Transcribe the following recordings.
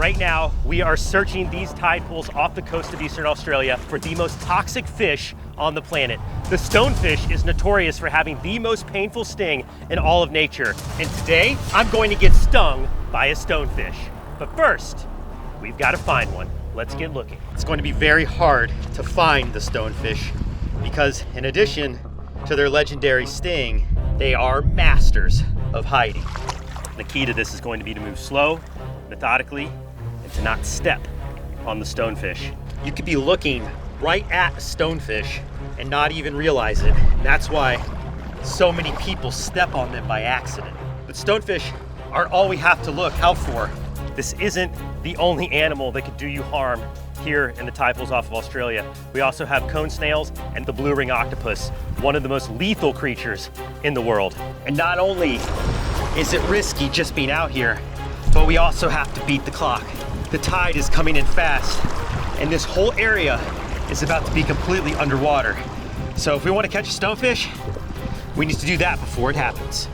Right now, we are searching these tide pools off the coast of Eastern Australia for the most toxic fish on the planet. The stonefish is notorious for having the most painful sting in all of nature. And today, I'm going to get stung by a stonefish. But first, we've got to find one. Let's get looking. It's going to be very hard to find the stonefish because in addition to their legendary sting, they are masters of hiding. The key to this is going to be to move slow, methodically, and to not step on the stonefish. You could be looking right at a stonefish and not even realize it. And that's why so many people step on them by accident. But stonefish aren't all we have to look out for. This isn't the only animal that could do you harm here in the tide pools off of Australia. We also have cone snails and the blue ring octopus, one of the most lethal creatures in the world. And not only is it risky just being out here, but we also have to beat the clock. The tide is coming in fast, and this whole area is about to be completely underwater. So if we want to catch a stonefish, we need to do that before it happens.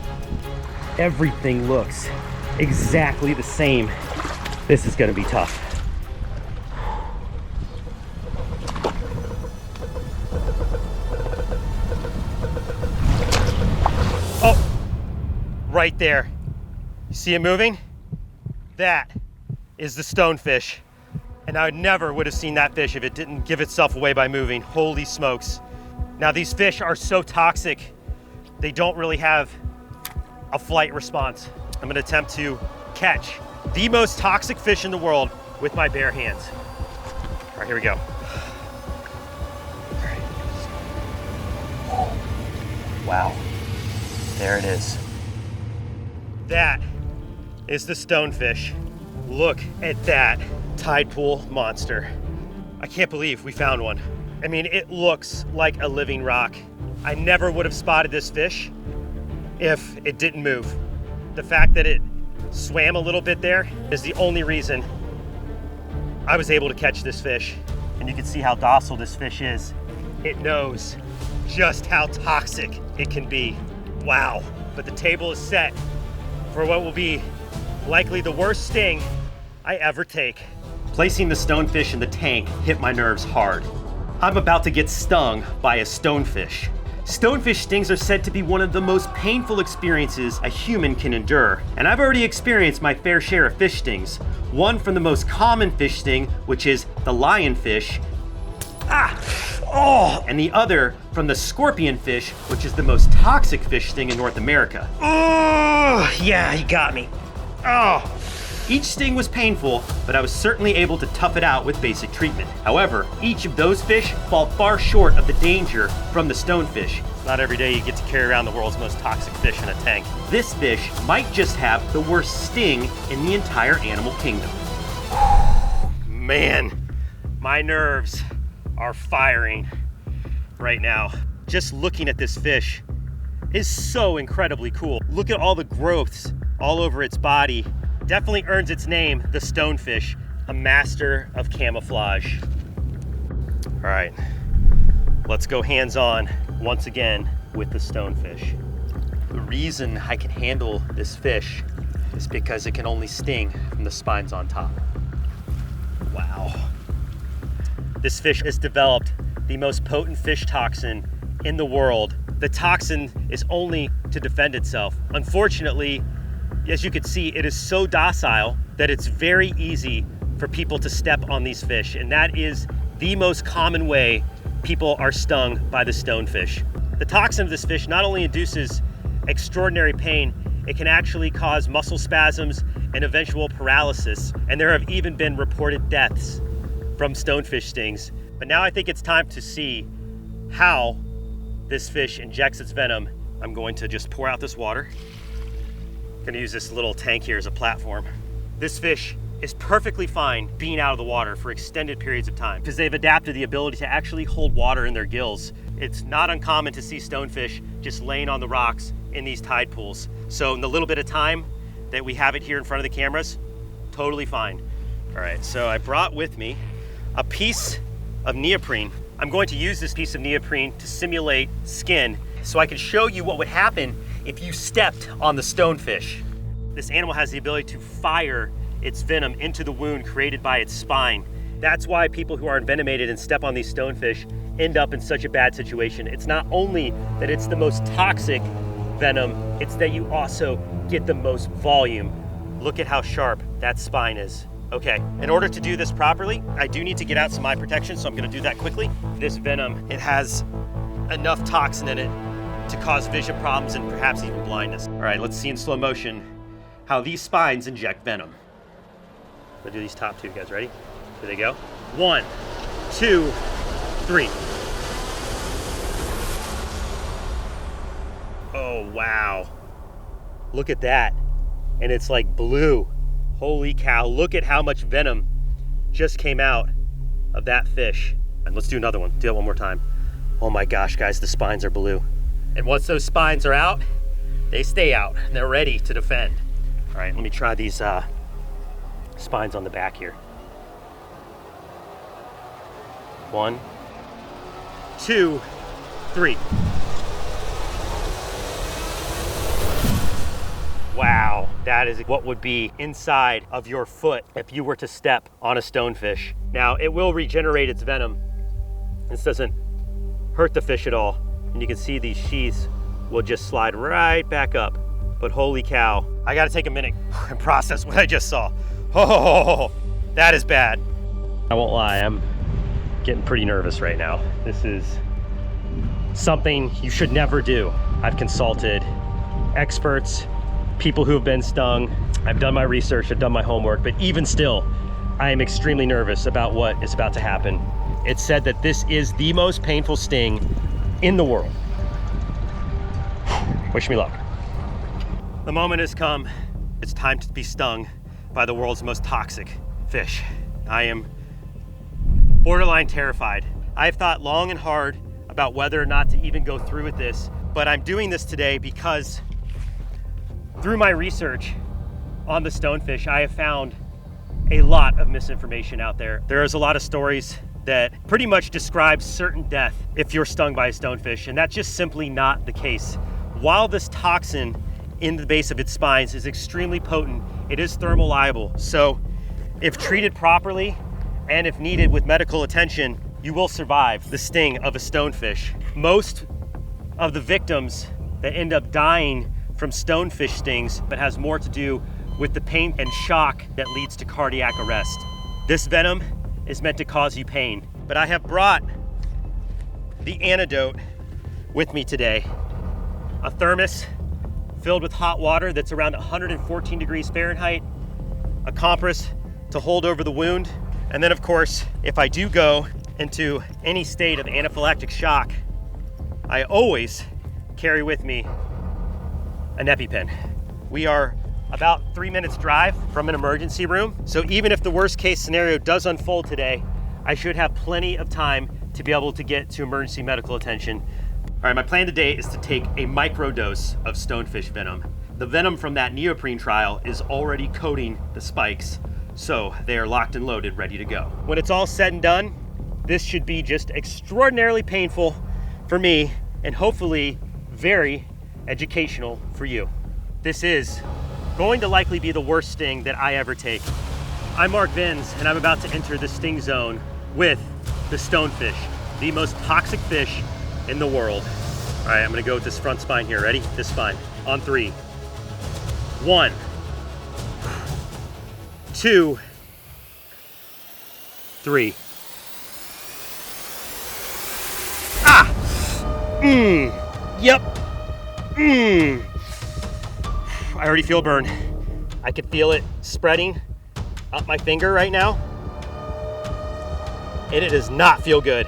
Everything looks exactly the same. This is gonna be tough. Oh, right there. You see it moving? That is the stonefish. And I never would have seen that fish if it didn't give itself away by moving. Holy smokes. Now these fish are so toxic, they don't really have a flight response. I'm gonna attempt to catch the most toxic fish in the world with my bare hands. All right, here we go. Wow, there it is. That is the stonefish. Look at that tide pool monster. I can't believe we found one. I mean, it looks like a living rock. I never would have spotted this fish if it didn't move. The fact that it swam a little bit there is the only reason I was able to catch this fish. And you can see how docile this fish is. It knows just how toxic it can be. Wow. But the table is set for what will be likely the worst sting I ever take. Placing the stonefish in the tank hit my nerves hard. I'm about to get stung by a stonefish. Stonefish stings are said to be one of the most painful experiences a human can endure. And I've already experienced my fair share of fish stings. One from the most common fish sting, which is the lionfish. And the other from the scorpionfish, which is the most toxic fish sting in North America. Oh, yeah, he got me. Oh. Each sting was painful, but I was certainly able to tough it out with basic treatment. However, each of those fish fall far short of the danger from the stonefish. Not every day you get to carry around the world's most toxic fish in a tank. This fish might just have the worst sting in the entire animal kingdom. Man, my nerves are firing right now. Just looking at this fish is so incredibly cool. Look at all the growths all over its body. Definitely earns its name, the stonefish, a master of camouflage. All right, let's go hands-on once again with the stonefish. The reason I can handle this fish is because it can only sting from the spines on top. Wow. This fish has developed the most potent fish toxin in the world. The toxin is only to defend itself. Unfortunately, as you can see, it is so docile that it's very easy for people to step on these fish. And that is the most common way people are stung by the stonefish. The toxin of this fish not only induces extraordinary pain, it can actually cause muscle spasms and eventual paralysis. And there have even been reported deaths from stonefish stings. But now I think it's time to see how this fish injects its venom. I'm going to just pour out this water. Gonna use this little tank here as a platform. This fish is perfectly fine being out of the water for extended periods of time because they've adapted the ability to actually hold water in their gills. It's not uncommon to see stonefish just laying on the rocks in these tide pools. So in the little bit of time that we have it here in front of the cameras, totally fine. All right, so I brought with me a piece of neoprene. I'm going to use this piece of neoprene to simulate skin so I can show you what would happen if you stepped on the stonefish. This animal has the ability to fire its venom into the wound created by its spine. That's why people who are envenomated and step on these stonefish end up in such a bad situation. It's not only that it's the most toxic venom, it's that you also get the most volume. Look at how sharp that spine is. Okay, in order to do this properly, I do need to get out some eye protection, so I'm gonna do that quickly. This venom, it has enough toxin in it to cause vision problems and perhaps even blindness. All right, let's see in slow motion how these spines inject venom. I'll do these top two, guys, ready? Here they go. 1, 2, 3. Oh, wow. Look at that. And it's like blue. Holy cow, look at how much venom just came out of that fish. And let's do another one. Do it one more time. Oh my gosh, guys, the spines are blue. And once those spines are out, they stay out. They're ready to defend. All right, let me try these spines on the back here. 1, 2, 3. Wow, that is what would be inside of your foot if you were to step on a stonefish. Now, it will regenerate its venom. This doesn't hurt the fish at all. And you can see these sheaths will just slide right back up. But holy cow, I gotta take a minute and process what I just saw. Oh, that is bad. I won't lie, I'm getting pretty nervous right now. This is something you should never do. I've consulted experts, people who have been stung. I've done my research, I've done my homework, but even still, I am extremely nervous about what is about to happen. It's said that this is the most painful sting in the world. Wish me luck. The moment has come. It's time to be stung by the world's most toxic fish. I am borderline terrified. I've thought long and hard about whether or not to even go through with this, but I'm doing this today because through my research on the stonefish, I have found a lot of misinformation out there. There's a lot of stories that pretty much describe certain death if you're stung by a stonefish, and that's just simply not the case. While this toxin in the base of its spines is extremely potent, it is thermolyable. So if treated properly and if needed with medical attention, you will survive the sting of a stonefish. Most of the victims that end up dying from stonefish stings, but has more to do with the pain and shock that leads to cardiac arrest. This venom is meant to cause you pain, but I have brought the antidote with me today. A thermos filled with hot water that's around 114 degrees Fahrenheit, a compress to hold over the wound, and then of course, if I do go into any state of anaphylactic shock, I always carry with me an EpiPen. We are about 3 minutes drive from an emergency room, so even if the worst case scenario does unfold today, I should have plenty of time to be able to get to emergency medical attention. All right, my plan today is to take a microdose of stonefish venom. The venom from that neoprene trial is already coating the spikes, so they are locked and loaded, ready to go. When it's all said and done, this should be just extraordinarily painful for me and hopefully very educational for you. This is going to likely be the worst sting that I ever take. I'm Mark Vins, and I'm about to enter the sting zone with the stonefish, the most toxic fish in the world. All right, I'm gonna go with this front spine here. Ready? This spine. On 3. 1, 2, 3. Ah! Yep. I already feel a burn. I could feel it spreading up my finger right now. And it does not feel good.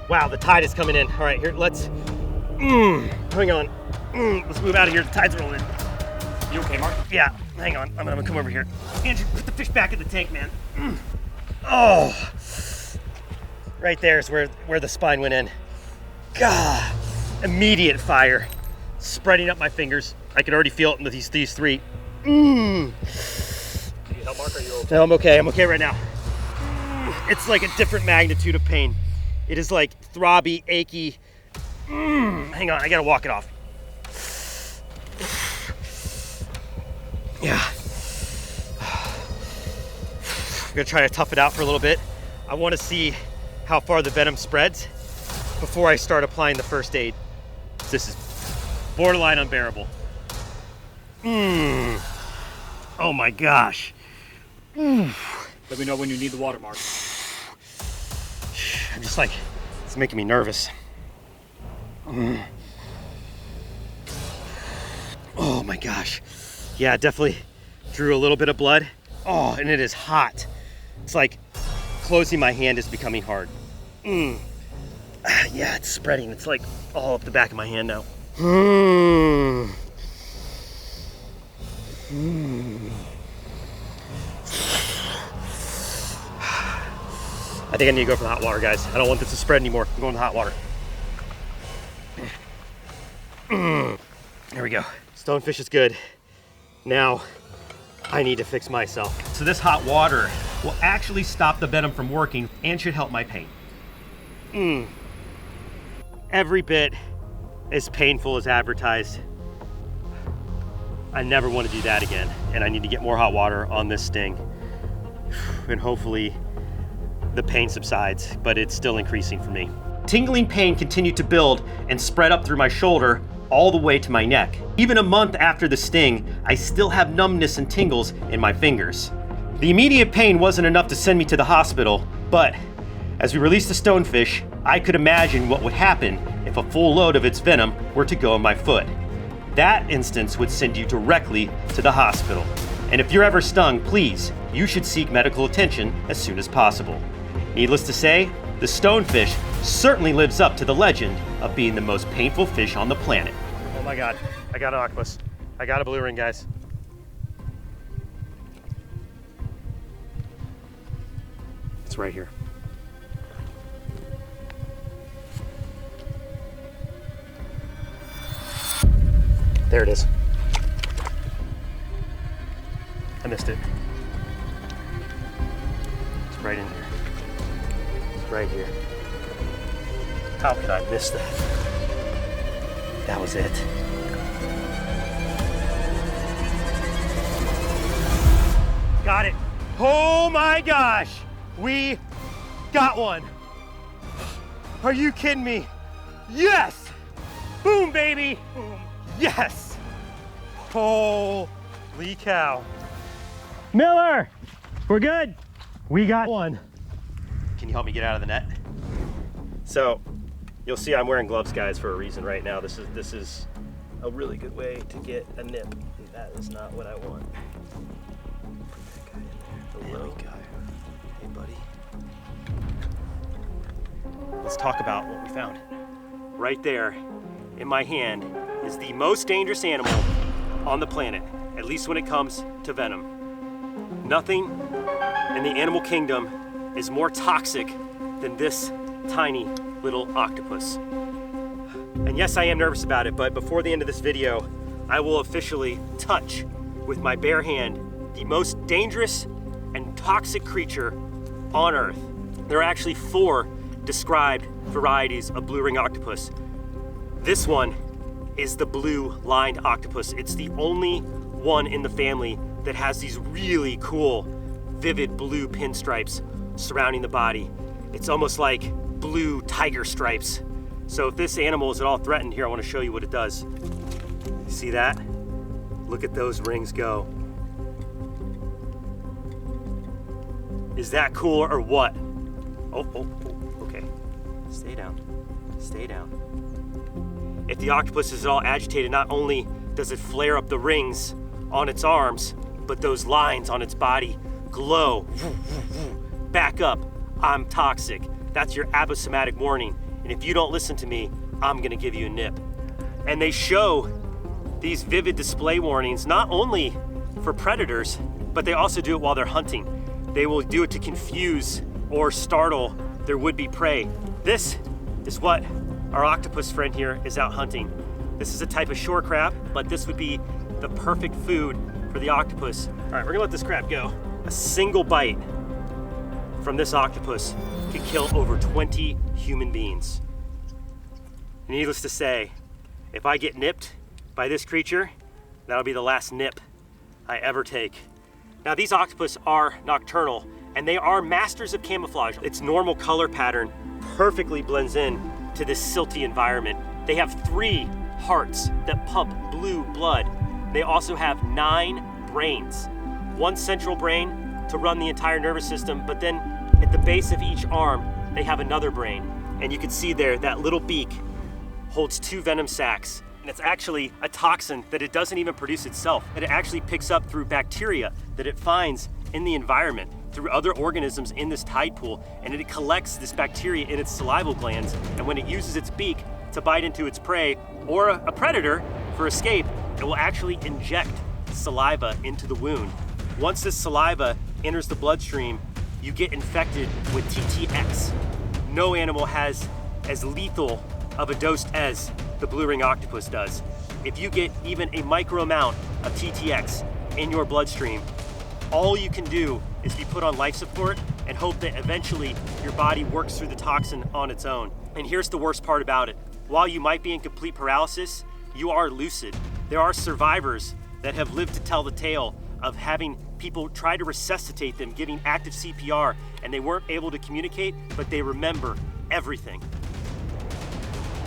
Wow, the tide is coming in. All right, here, let's, hang on. Let's move out of here, the tide's rolling. You okay, Mark? Yeah, hang on, I'm gonna come over here. Andrew, put the fish back in the tank, man. Oh, right there is where the spine went in. God, immediate fire, spreading up my fingers. I can already feel it in these 3. Do you need help, Mark? Are you okay? No, I'm okay right now. It's like a different magnitude of pain. It is like throbby, achy. Hang on, I gotta walk it off. Yeah. I'm gonna try to tough it out for a little bit. I wanna see how far the venom spreads before I start applying the first aid. This is borderline unbearable. Oh my gosh. Let me know when you need the water, Mark. I'm just like, it's making me nervous. Oh my gosh. Yeah, definitely drew a little bit of blood. Oh, and it is hot. It's like closing my hand is becoming hard. Yeah, it's spreading. It's like all up the back of my hand now. I think I need to go for the hot water, guys. I don't want this to spread anymore. I'm going to the hot water. There we go. Stonefish is good. Now, I need to fix myself. So this hot water will actually stop the venom from working and should help my pain. Every bit as painful as advertised. I never want to do that again. And I need to get more hot water on this sting. And hopefully the pain subsides, but it's still increasing for me. Tingling pain continued to build and spread up through my shoulder all the way to my neck. Even a month after the sting, I still have numbness and tingles in my fingers. The immediate pain wasn't enough to send me to the hospital, but as we released the stonefish, I could imagine what would happen if a full load of its venom were to go in my foot. That instance would send you directly to the hospital. And if you're ever stung, please, you should seek medical attention as soon as possible. Needless to say, the stonefish certainly lives up to the legend of being the most painful fish on the planet. Oh my God, I got an octopus. I got a blue ring, guys. It's right here. There it is. I missed it. It's right in here. It's right here. How could I miss that? That was it. Got it. Oh my gosh. We got one. Are you kidding me? Yes. Boom, baby. Boom. Yes. Holy cow. Miller, we're good. We got one. Can you help me get out of the net? So, you'll see I'm wearing gloves, guys, for a reason right now. This is a really good way to get a nip. That is not what I want. Put that guy in there. There we go. Hey, buddy. Let's talk about what we found. Right there in my hand is the most dangerous animal on the planet, at least when it comes to venom. Nothing in the animal kingdom is more toxic than this tiny little octopus. And yes, I am nervous about it, but before the end of this video, I will officially touch with my bare hand the most dangerous and toxic creature on Earth. There are actually 4 described varieties of blue ring octopus. This one is the blue lined octopus. It's the only one in the family that has these really cool, vivid blue pinstripes surrounding the body. It's almost like blue tiger stripes. So if this animal is at all threatened, here, I want to show you what it does. See that? Look at those rings go. Is that cool or what? Oh, okay. Stay down, stay down. If the octopus is at all agitated, not only does it flare up the rings on its arms, but those lines on its body glow. Back up, I'm toxic. That's your aposematic warning. And if you don't listen to me, I'm gonna give you a nip. And they show these vivid display warnings, not only for predators, but they also do it while they're hunting. They will do it to confuse or startle their would-be prey. This is what our octopus friend here is out hunting. This is a type of shore crab, but this would be the perfect food for the octopus. All right, we're gonna let this crab go. A single bite from this octopus could kill over 20 human beings. Needless to say, if I get nipped by this creature, that'll be the last nip I ever take. Now, these octopus are nocturnal, And they are masters of camouflage. Its normal color pattern perfectly blends in to this silty environment. They have 3 hearts that pump blue blood. They also have 9 brains. 1 central brain to run the entire nervous system, but then at the base of each arm, they have another brain. And you can see there, that little beak holds 2 venom sacs. And it's actually a toxin that it doesn't even produce itself. And it actually picks up through bacteria that it finds in the environment, through other organisms in this tide pool, and it collects this bacteria in its salival glands, and when it uses its beak to bite into its prey or a predator for escape, it will actually inject saliva into the wound. Once this saliva enters the bloodstream, you get infected with TTX. No animal has as lethal of a dose as the blue ring octopus does. If you get even a micro amount of TTX in your bloodstream, all you can do is be put on life support and hope that eventually your body works through the toxin on its own. And here's the worst part about it. While you might be in complete paralysis, you are lucid. There are survivors that have lived to tell the tale of having people try to resuscitate them, giving active CPR, and they weren't able to communicate, but they remember everything.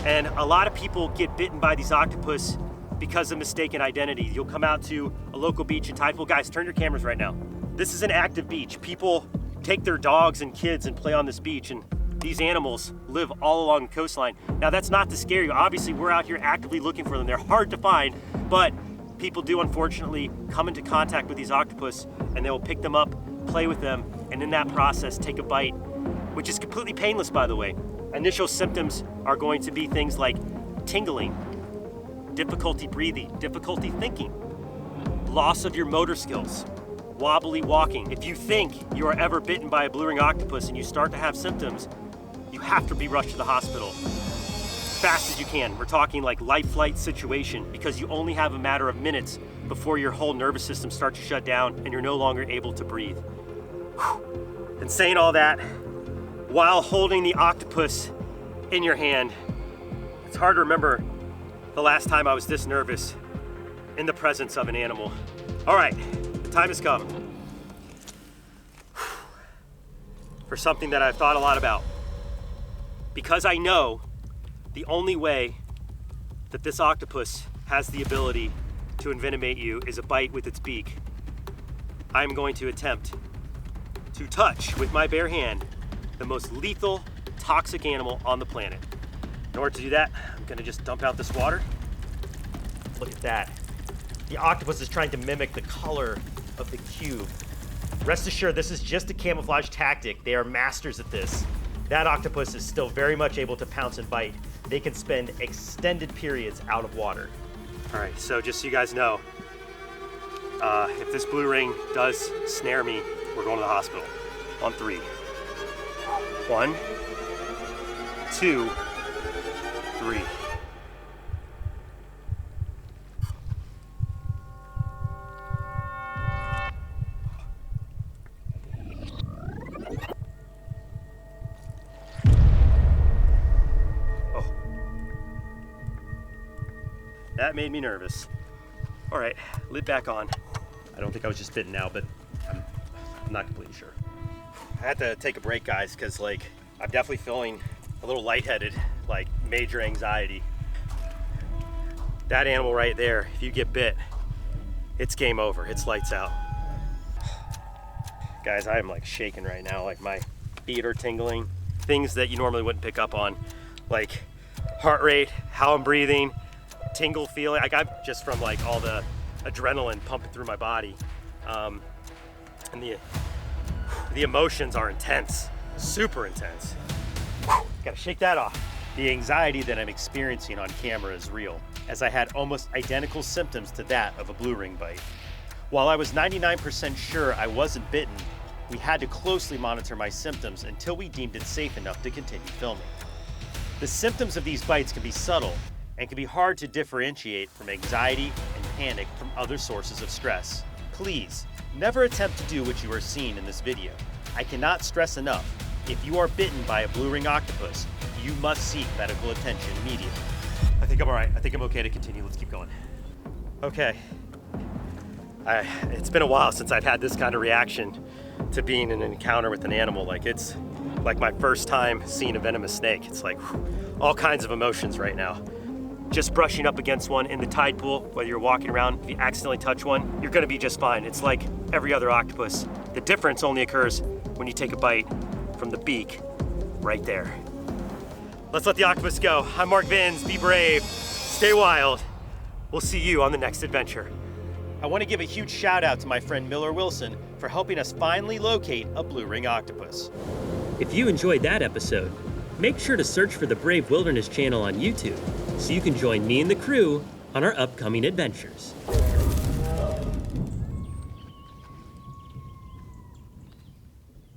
And a lot of people get bitten by these octopus because of mistaken identity. You'll come out to a local beach in Tide Pool. Guys, turn your cameras right now. This is an active beach. People take their dogs and kids and play on this beach, and these animals live all along the coastline. Now, that's not to scare you. Obviously, we're out here actively looking for them. They're hard to find, but people do unfortunately come into contact with these octopus, and they will pick them up, play with them, and in that process, take a bite, which is completely painless, by the way. Initial symptoms are going to be things like tingling, difficulty breathing, difficulty thinking, loss of your motor skills, wobbly walking. If you think you are ever bitten by a blue ring octopus and you start to have symptoms, you have to be rushed to the hospital as fast as you can. We're talking like life flight situation, because you only have a matter of minutes before your whole nervous system starts to shut down and you're no longer able to breathe. Whew. And saying all that while holding the octopus in your hand, it's hard to remember the last time I was this nervous in the presence of an animal. All right, the time has come for something that I've thought a lot about. Because I know the only way that this octopus has the ability to envenomate you is a bite with its beak, I'm going to attempt to touch with my bare hand the most lethal, toxic animal on the planet. In order to do that, I'm gonna just dump out this water. Look at that. The octopus is trying to mimic the color of the cube. Rest assured, this is just a camouflage tactic. They are masters at this. That octopus is still very much able to pounce and bite. They can spend extended periods out of water. All right, so just so you guys know, if this blue ring does snare me, we're going to the hospital on 3. 1, 2, 3. Oh. That made me nervous. All right, lid back on. I don't think I was just bitten now, but I'm not completely sure. I had to take a break, guys, because like I'm definitely feeling a little lightheaded, like major anxiety. That animal right there, if you get bit, it's game over. It's lights out. Guys, I am like shaking right now. Like my feet are tingling. Things that you normally wouldn't pick up on, like heart rate, how I'm breathing, tingle feeling. Like I'm just from like all the adrenaline pumping through my body. And the emotions are intense, super intense. Gotta shake that off. The anxiety that I'm experiencing on camera is real, as I had almost identical symptoms to that of a blue ring bite. While I was 99% sure I wasn't bitten, we had to closely monitor my symptoms until we deemed it safe enough to continue filming. The symptoms of these bites can be subtle and can be hard to differentiate from anxiety and panic from other sources of stress. Please, never attempt to do what you are seeing in this video. I cannot stress enough, if you are bitten by a blue ring octopus, you must seek medical attention immediately. I think I'm all right. I think I'm okay to continue. Let's keep going. Okay. It's been a while since I've had this kind of reaction to being in an encounter with an animal. Like, it's like my first time seeing a venomous snake. It's like all kinds of emotions right now. Just brushing up against one in the tide pool, whether you're walking around, if you accidentally touch one, you're gonna be just fine. It's like every other octopus. The difference only occurs when you take a bite from the beak right there. Let's let the octopus go. I'm Mark Vins, be brave, stay wild. We'll see you on the next adventure. I want to give a huge shout out to my friend Miller Wilson for helping us finally locate a blue ring octopus. If you enjoyed that episode, make sure to search for the Brave Wilderness channel on YouTube so you can join me and the crew on our upcoming adventures.